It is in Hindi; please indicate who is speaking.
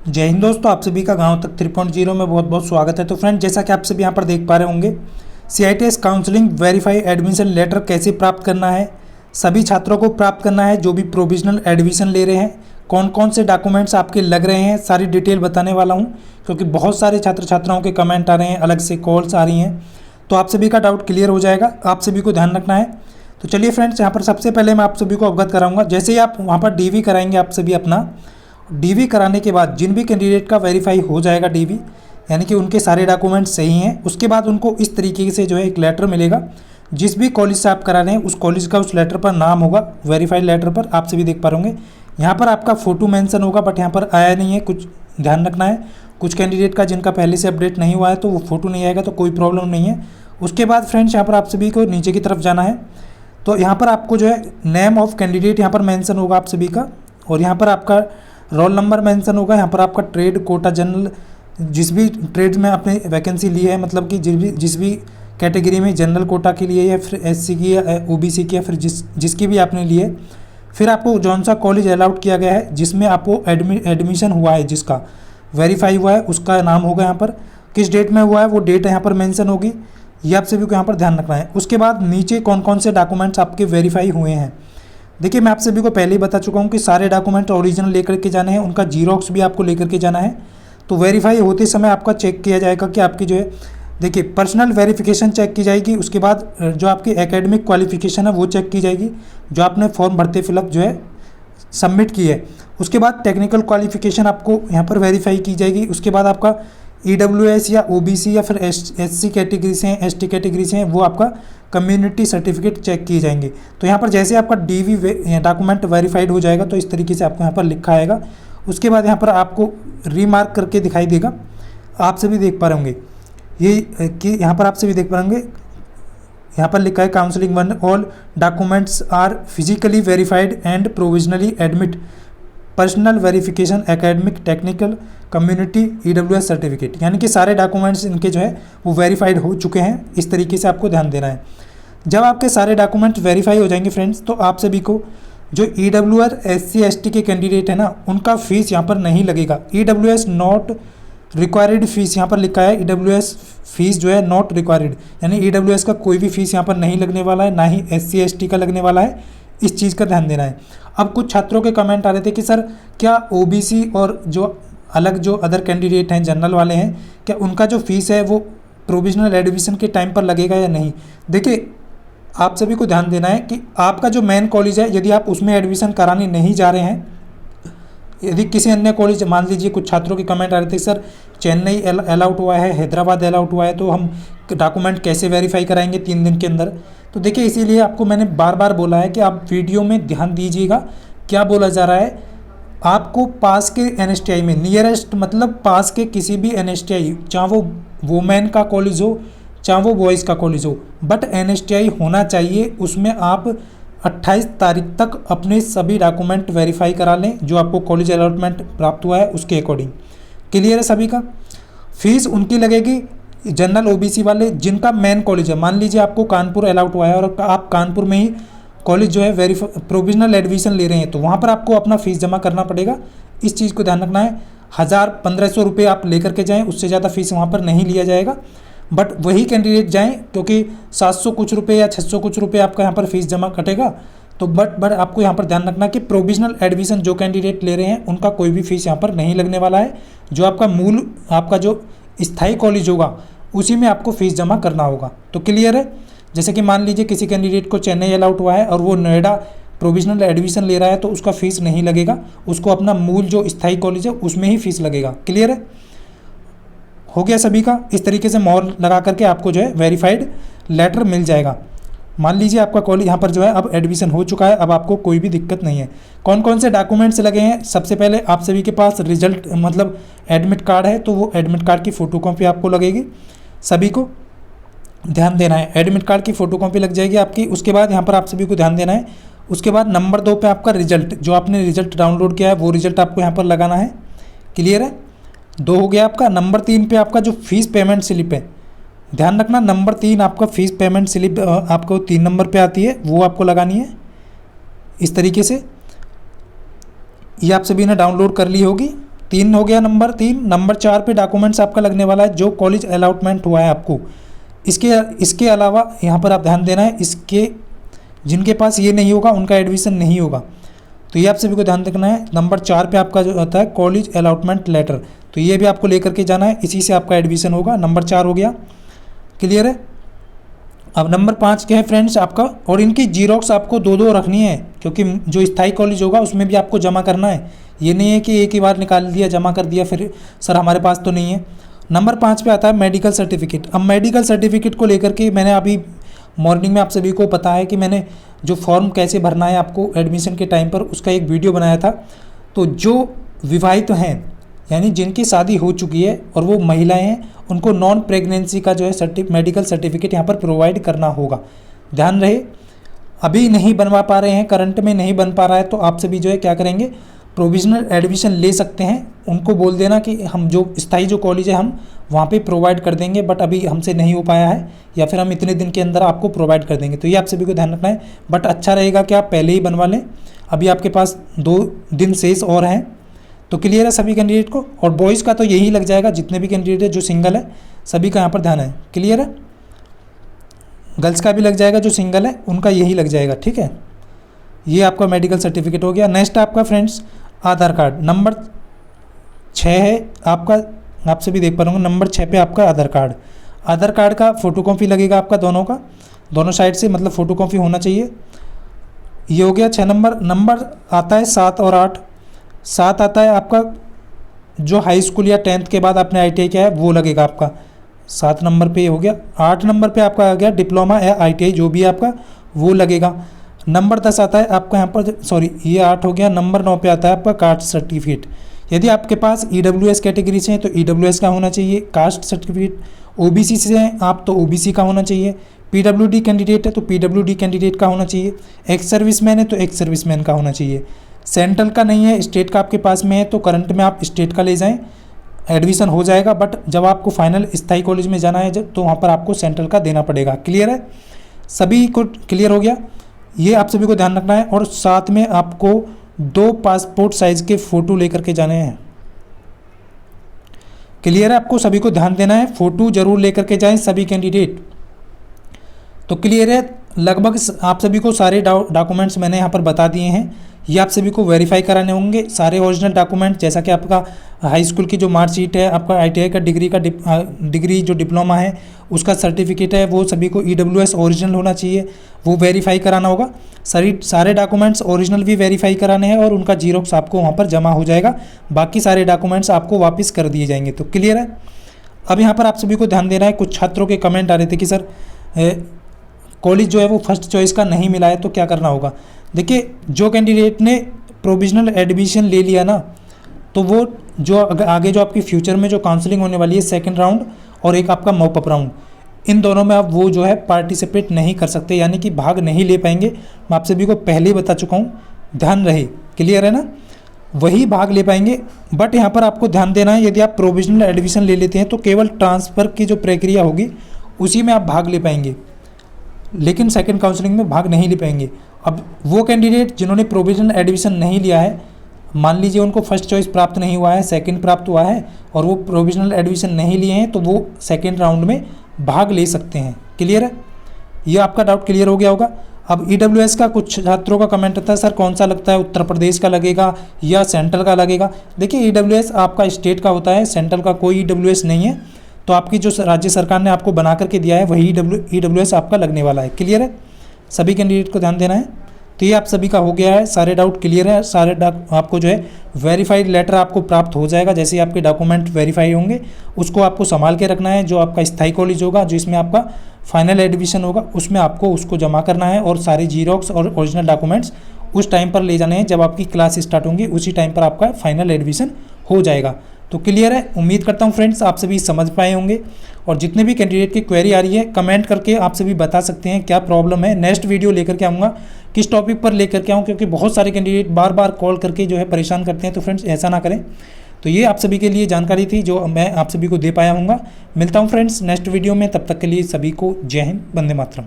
Speaker 1: जय हिंद दोस्तों, आप सभी का गांव तक 3.0 में बहुत बहुत स्वागत है। तो फ्रेंड, जैसा कि आप सभी यहां पर देख पा रहे होंगे, CITS counselling verify admission letter कैसे प्राप्त करना है, सभी छात्रों को प्राप्त करना है जो भी प्रोविजनल एडमिशन ले रहे हैं। कौन कौन से डॉक्यूमेंट्स आपके लग रहे हैं, सारी डिटेल बताने वाला हूं, क्योंकि बहुत सारे छात्र छात्राओं के कमेंट आ रहे हैं, अलग से कॉल्स आ रही हैं, तो आप सभी का डाउट क्लियर हो जाएगा। आप सभी को ध्यान रखना है। तो चलिए फ्रेंड्स, यहाँ पर सबसे पहले मैं आप सभी को अवगत कराऊंगा। जैसे ही आप वहाँ पर DV कराएंगे, आप सभी अपना DV कराने के बाद जिन भी कैंडिडेट का वेरीफाई हो जाएगा DV, यानी कि उनके सारे डॉक्यूमेंट सही हैं, उसके बाद उनको इस तरीके से जो है एक लेटर मिलेगा। जिस भी कॉलेज से आप करा रहे हैं उस कॉलेज का उस लेटर पर नाम होगा, वेरीफाइड लेटर पर आप सभी देख पा रहे होंगे। यहाँ पर आपका फ़ोटो मेंशन होगा, बट यहाँ पर आया नहीं है, कुछ ध्यान रखना है। कुछ कैंडिडेट का जिनका पहले से अपडेट नहीं हुआ है तो वो फ़ोटो नहीं आएगा, तो कोई प्रॉब्लम नहीं है। उसके बाद फ्रेंड्स, यहाँ पर आप सभी को नीचे की तरफ जाना है। तो यहाँ पर आपको जो है नेम ऑफ कैंडिडेट यहाँ पर मेंशन होगा आप सभी का, और यहाँ पर आपका रोल नंबर मेंशन होगा। यहाँ पर आपका ट्रेड कोटा जनरल, जिस भी ट्रेड में आपने वैकेंसी ली है, मतलब कि जिस भी कैटेगरी में जनरल कोटा के लिए या फिर SC की या OBC की या फिर जिसकी भी आपने ली है, फिर आपको जौन सा कॉलेज अलाउड किया गया है जिसमें आपको एडमिशन हुआ है, जिसका वेरीफाई हुआ है, उसका नाम होगा। यहाँ पर किस डेट में हुआ है वो डेट यहाँ पर मेंशन होगी। ये आप सभी को यहाँ पर ध्यान रखना है। उसके बाद नीचे कौन कौन से डॉक्यूमेंट्स आपके वेरीफाई हुए हैं, देखिए मैं आप सभी को पहले ही बता चुका हूँ कि सारे डॉक्यूमेंट ओरिजिनल लेकर के जाने हैं, उनका जीरोक्स भी आपको लेकर के जाना है। तो वेरीफाई होते समय आपका चेक किया जाएगा कि आपकी जो है, देखिए पर्सनल वेरिफिकेशन चेक की जाएगी। उसके बाद जो आपकी एकेडमिक क्वालिफिकेशन है वो चेक की जाएगी, जो आपने फॉर्म भरते फिलअप जो है सबमिट की है। उसके बाद टेक्निकल क्वालिफिकेशन आपको यहाँ पर वेरीफाई की जाएगी। उसके बाद आपका EWS या OBC या फिर SC कैटेगरी से हैं, ST कैटेगरी से हैं, वो आपका कम्युनिटी सर्टिफिकेट चेक किए जाएंगे। तो यहाँ पर जैसे आपका DV डॉक्यूमेंट वेरीफाइड हो जाएगा तो इस तरीके से आपको यहाँ पर लिखा आएगा। उसके बाद यहाँ पर आपको रीमार्क करके दिखाई देगा, आप सभी देख पा रहे होंगे ये कि यहाँ पर आप सभी देख पा रहे होंगे, यहाँ पर लिखा है counselling 1 all documents are physically verified and provisionally admit personal verification academic technical community EWS certificate, यानी कि सारे डॉक्यूमेंट्स इनके जो है वो वेरीफाइड हो चुके हैं। इस तरीके से आपको ध्यान देना है। जब आपके सारे डॉक्यूमेंट वेरीफाई हो जाएंगे फ्रेंड्स, तो आप सभी को जो EWS SC ST के कैंडिडेट है ना, उनका फीस यहाँ पर नहीं लगेगा। EWS नॉट रिक्वायर्ड फीस यहाँ पर लिखा है, EWS फीस जो है नॉट रिक्वायर्ड, यानी EWS का कोई भी फीस यहाँ पर नहीं लगने वाला है, ना ही SC ST का लगने वाला है। इस चीज़ का ध्यान देना है। अब कुछ छात्रों के कमेंट आ रहे थे कि सर क्या OBC और जो अलग जो अदर कैंडिडेट हैं, जनरल वाले हैं, क्या उनका जो फीस है वो प्रोविजनल एडमिशन के टाइम पर लगेगा या नहीं। देखिए आप सभी को ध्यान देना है कि आपका जो मेन कॉलेज है, यदि आप उसमें एडमिशन कराने नहीं जा रहे हैं, यदि किसी अन्य कॉलेज, मान लीजिए कुछ छात्रों के कमेंट आ रहे थे सर चेन्नई अलाउट हुआ है, हैदराबाद अलाउट हुआ है, तो हम डॉक्यूमेंट कैसे वेरीफाई कराएंगे 3 दिन के अंदर। तो देखिए इसीलिए आपको मैंने बार बार बोला है कि आप वीडियो में ध्यान दीजिएगा क्या बोला जा रहा है। आपको पास के NSTI में नियरेस्ट, मतलब पास के किसी भी NSTI, चाहे वो वुमेन का कॉलेज हो चाहे वो बॉयज़ का कॉलेज हो, बट NSTI होना चाहिए। उसमें आप 28 तारीख तक अपने सभी डॉक्यूमेंट वेरीफाई करा लें जो आपको कॉलेज अलॉटमेंट प्राप्त हुआ है उसके अकॉर्डिंग। क्लियर है सभी का। फीस उनकी लगेगी जनरल OBC वाले जिनका मेन कॉलेज है। मान लीजिए आपको कानपुर अलाउट हुआ है और आप कानपुर में ही कॉलेज जो है प्रोविजनल एडमिशन ले रहे हैं, तो वहाँ पर आपको अपना फ़ीस जमा करना पड़ेगा। इस चीज़ को ध्यान रखना है। 1000-1500 रुपये आप लेकर के जाएँ, उससे ज़्यादा फीस वहाँ पर नहीं लिया जाएगा। बट वही कैंडिडेट जाएँ, क्योंकि 700 कुछ रुपये या 600 कुछ रुपये आपका यहाँ पर फीस जमा कटेगा। तो बट आपको यहाँ पर ध्यान रखना कि प्रोविजनल एडमिशन जो कैंडिडेट ले रहे हैं उनका कोई भी फीस यहाँ पर नहीं लगने वाला है। जो आपका मूल, आपका जो स्थायी कॉलेज होगा उसी में आपको फ़ीस जमा करना होगा। तो क्लियर है। जैसे कि मान लीजिए किसी कैंडिडेट को चेन्नई अलाउट हुआ है और वो नोएडा प्रोविजनल एडमिशन ले रहा है, तो उसका फ़ीस नहीं लगेगा, उसको अपना मूल जो स्थायी कॉलेज है उसमें ही फ़ीस लगेगा। क्लियर है, हो गया सभी का। इस तरीके से मोहर लगा करके आपको जो है वेरीफाइड लेटर मिल जाएगा। मान लीजिए आपका कॉलेज यहाँ पर जो है अब एडमिशन हो चुका है, अब आपको कोई भी दिक्कत नहीं है। कौन कौन से डॉक्यूमेंट्स लगे हैं, सबसे पहले आप सभी के पास रिजल्ट, मतलब एडमिट कार्ड है, तो वो एडमिट कार्ड की फ़ोटोकॉपी आपको लगेगी। सभी को ध्यान देना है, एडमिट कार्ड की फ़ोटोकॉपी लग जाएगी आपकी। उसके बाद यहाँ पर आप सभी को ध्यान देना है। उसके बाद नंबर 2 पे आपका रिजल्ट, जो आपने रिजल्ट डाउनलोड किया है वो रिजल्ट आपको यहाँ पर लगाना है। क्लियर है, 2 हो गया आपका। नंबर 3 पे आपका जो फीस पेमेंट स्लिप है, ध्यान रखना, नंबर 3 आपका फीस पेमेंट स्लिप आपको 3 नंबर पे आती है, वो आपको लगानी है इस तरीके से। ये आप सभी ने डाउनलोड कर ली होगी। 3 हो गया नंबर 3। नंबर 4 पे डॉक्यूमेंट्स आपका लगने वाला है जो कॉलेज अलॉटमेंट हुआ है आपको। इसके अलावा यहाँ पर आप ध्यान देना है, इसके जिनके पास ये नहीं होगा उनका एडमिशन नहीं होगा, तो ये आप सभी को ध्यान रखना है। नंबर 4 पे आपका जो होता है कॉलेज अलॉटमेंट लेटर, तो ये भी आपको लेकर के जाना है, इसी से आपका एडमिशन होगा। नंबर 4 हो गया, क्लियर है। अब नंबर 5 क्या है फ्रेंड्स आपका, और इनकी जीरोक्स आपको 2 रखनी है, क्योंकि जो स्थायी कॉलेज होगा उसमें भी आपको जमा करना है। ये नहीं है कि एक ही बार निकाल दिया जमा कर दिया फिर सर हमारे पास तो नहीं है। नंबर 5 पे आता है मेडिकल सर्टिफिकेट। अब मेडिकल सर्टिफिकेट को लेकर के मैंने अभी मॉर्निंग में आप सभी को पता है कि मैंने जो फॉर्म कैसे भरना है आपको एडमिशन के टाइम पर उसका एक वीडियो बनाया था। तो जो विवाहित हैं यानी जिनकी शादी हो चुकी है और वो महिलाएं हैं, उनको नॉन प्रेगनेंसी का जो है मेडिकल सर्टिफिकेट यहाँ पर प्रोवाइड करना होगा। ध्यान रहे, अभी नहीं बनवा पा रहे हैं, करंट में नहीं बन पा रहा है, तो आप सभी जो है क्या करेंगे, प्रोविजनल एडमिशन ले सकते हैं। उनको बोल देना कि हम जो स्थायी जो कॉलेज है हम वहाँ पे प्रोवाइड कर देंगे, बट अभी हमसे नहीं हो पाया है, या फिर हम इतने दिन के अंदर आपको प्रोवाइड कर देंगे। तो ये आप सभी को ध्यान रखना है, बट अच्छा रहेगा कि आप पहले ही बनवा लें। अभी आपके पास 2 दिन शेष और हैं, तो क्लियर है सभी कैंडिडेट को। और बॉयज़ का तो यही लग जाएगा, जितने भी कैंडिडेट है जो सिंगल है सभी का यहाँ पर ध्यान है, क्लियर है। गर्ल्स का भी लग जाएगा, जो सिंगल है उनका यही लग जाएगा, ठीक है। ये आपका मेडिकल सर्टिफिकेट हो गया। नेक्स्ट आपका फ्रेंड्स आधार कार्ड। नंबर 6 है आपका, आप सभी देख पा रहे होंगे, नंबर 6 पे आपका आधार कार्ड। आधार कार्ड का फोटोकॉपी लगेगा आपका दोनों का, दोनों साइड से, मतलब फोटोकॉपी होना चाहिए। ये हो गया 6 नंबर। नंबर आता है 7 और 8। 7 आता है आपका जो हाई स्कूल या 10th के बाद आपने ITI किया है वो लगेगा आपका, 7 नंबर पे हो गया। 8 नंबर पे आपका आ गया डिप्लोमा या ITI जो भी है आपका वो लगेगा। नंबर 10 आता है आपका यहाँ पर, सॉरी ये 8 हो गया। नंबर 9 पे आता है आपका कास्ट सर्टिफिकेट। यदि आपके पास EWS कैटेगरी से हैं तो EWS का होना चाहिए कास्ट सर्टिफिकेट। OBC से हैं आप तो OBC का होना चाहिए। PWD कैंडिडेट है तो PWD कैंडिडेट का होना चाहिए। एक्स सर्विसमैन है तो एक्स सर्विसमैन का होना चाहिए। सेंट्रल का नहीं है, स्टेट का आपके पास में है तो करंट में आप स्टेट का ले जाएं, एडमिशन हो जाएगा। बट जब आपको फाइनल स्थायी कॉलेज में जाना है जब, तो वहाँ पर आपको सेंट्रल का देना पड़ेगा, क्लियर है। सभी को क्लियर हो गया, ये आप सभी को ध्यान रखना है। और साथ में आपको 2 पासपोर्ट साइज के फ़ोटो लेकर के जाने हैं, क्लियर है। आपको सभी को ध्यान देना है, फ़ोटो जरूर लेकर के जाएं सभी कैंडिडेट। तो क्लियर है, लगभग आप सभी को सारे डॉक्यूमेंट्स मैंने यहाँ पर बता दिए हैं। ये आप सभी को वेरीफाई कराने होंगे सारे ओरिजिनल डॉक्यूमेंट, जैसा कि आपका हाई स्कूल की जो मार्कशीट है, आपका ITI का डिग्री जो डिप्लोमा है उसका सर्टिफिकेट है, वो सभी को EWS ओरिजिनल होना चाहिए, वो वेरीफाई कराना होगा। सारे डॉक्यूमेंट्स ओरिजिनल भी वेरीफाई कराने हैं और उनका जीरोक्स आपको वहाँ पर जमा हो जाएगा। बाकी सारे डॉक्यूमेंट्स आपको वापस कर दिए जाएंगे। तो क्लियर है। अब यहाँ पर आप सभी को ध्यान देना है, कुछ छात्रों के कमेंट आ रहे थे कि सर कॉलेज जो है वो फर्स्ट चॉइस का नहीं मिला है तो क्या करना होगा। देखिए, जो कैंडिडेट ने प्रोविजनल एडमिशन ले लिया ना, तो वो जो आगे जो आपकी फ्यूचर में जो काउंसलिंग होने वाली है, सेकंड राउंड और एक आपका मॉपअप राउंड, इन दोनों में आप वो जो है पार्टिसिपेट नहीं कर सकते, यानी कि भाग नहीं ले पाएंगे। मैं आप सभी को पहले ही बता चुका हूँ, ध्यान रहे, क्लियर है ना। वही भाग ले पाएंगे। बट यहाँ पर आपको ध्यान देना है, यदि आप प्रोविजनल एडमिशन ले लेते हैं तो केवल ट्रांसफ़र की जो प्रक्रिया होगी उसी में आप भाग ले पाएंगे, लेकिन सेकंड काउंसलिंग में भाग नहीं ले पाएंगे। अब वो कैंडिडेट जिन्होंने प्रोविजनल एडमिशन नहीं लिया है, मान लीजिए उनको फर्स्ट चॉइस प्राप्त नहीं हुआ है, सेकंड प्राप्त हुआ है और वो प्रोविजनल एडमिशन नहीं लिए हैं, तो वो सेकंड राउंड में भाग ले सकते हैं, क्लियर है। ये आपका डाउट क्लियर हो गया होगा। अब EWS का कुछ छात्रों का कमेंट आता है, सर कौन सा लगता है, उत्तर प्रदेश का लगेगा या सेंट्रल का लगेगा। देखिए, EWS आपका स्टेट का होता है, सेंट्रल का कोई EWS नहीं है। तो आपकी जो राज्य सरकार ने आपको बना करके दिया है वही EWS आपका लगने वाला है, क्लियर है। सभी कैंडिडेट को ध्यान देना है। तो ये आप सभी का हो गया है, सारे डाउट क्लियर है। सारे आपको जो है वेरीफाइड लेटर आपको प्राप्त हो जाएगा। जैसे आपके डॉक्यूमेंट वेरीफाई होंगे उसको आपको संभाल के रखना है। जो आपका स्थायी कॉलेज होगा जिसमें आपका फाइनल एडमिशन होगा उसमें आपको उसको जमा करना है, और सारे जीरोक्स और ओरिजिनल डॉक्यूमेंट्स उस टाइम पर ले जाने हैं जब आपकी क्लास स्टार्ट होंगी, उसी टाइम पर आपका फाइनल एडमिशन हो जाएगा। तो क्लियर है। उम्मीद करता हूँ फ्रेंड्स आप सभी समझ पाए होंगे। और जितने भी कैंडिडेट की क्वेरी आ रही है कमेंट करके आप सभी बता सकते हैं क्या प्रॉब्लम है। नेक्स्ट वीडियो लेकर के आऊँगा, किस टॉपिक पर लेकर के आऊँ, क्योंकि बहुत सारे कैंडिडेट बार बार कॉल करके जो है परेशान करते हैं। तो फ्रेंड्स ऐसा ना करें। तो ये आप सभी के लिए जानकारी थी जो मैं आप सभी को दे पाया हूँगा। मिलता हूँ फ्रेंड्स नेक्स्ट वीडियो में, तब तक के लिए सभी को जय हिंद, वंदे मातरम।